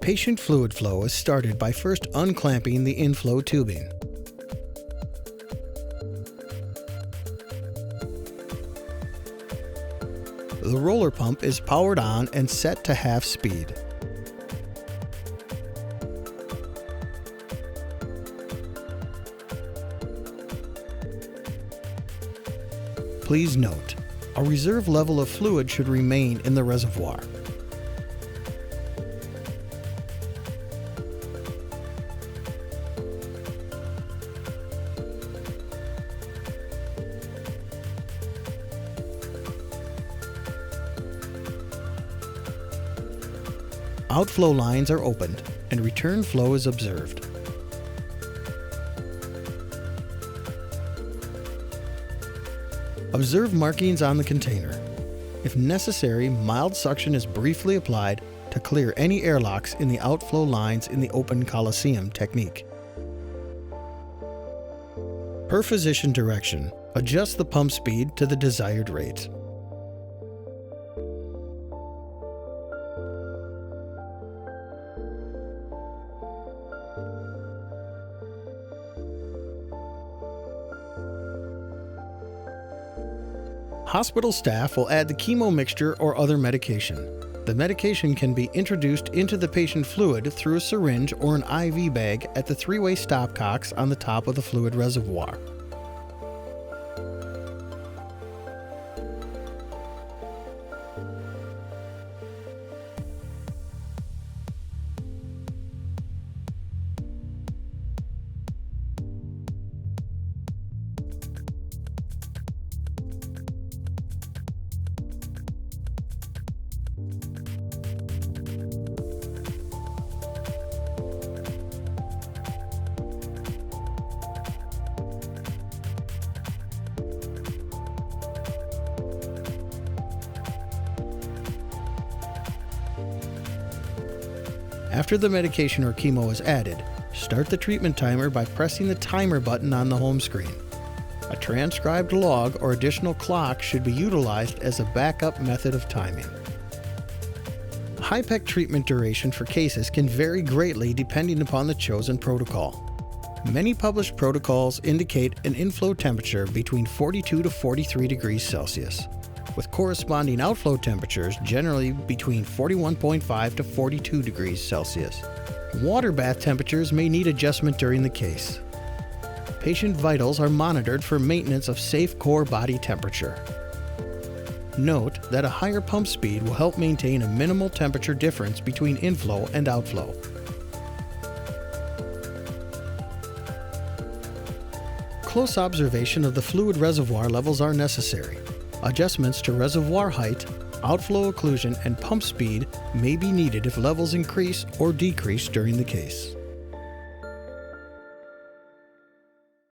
Patient fluid flow is started by first unclamping the inflow tubing. The roller pump is powered on and set to half speed. Please note, a reserve level of fluid should remain in the reservoir. Outflow lines are opened and return flow is observed. Observe markings on the container. If necessary, mild suction is briefly applied to clear any airlocks in the outflow lines in the open Coliseum technique. Per physician direction, adjust the pump speed to the desired rate. Hospital staff will add the chemo mixture or other medication. The medication can be introduced into the patient fluid through a syringe or an IV bag at the three-way stopcocks on the top of the fluid reservoir. After the medication or chemo is added, start the treatment timer by pressing the timer button on the home screen. A transcribed log or additional clock should be utilized as a backup method of timing. HIPEC treatment duration for cases can vary greatly depending upon the chosen protocol. Many published protocols indicate an inflow temperature between 42 to 43 degrees Celsius, with corresponding outflow temperatures generally between 41.5 to 42 degrees Celsius. Water bath temperatures may need adjustment during the case. Patient vitals are monitored for maintenance of safe core body temperature. Note that a higher pump speed will help maintain a minimal temperature difference between inflow and outflow. Close observation of the fluid reservoir levels are necessary. Adjustments to reservoir height, outflow occlusion, and pump speed may be needed if levels increase or decrease during the case.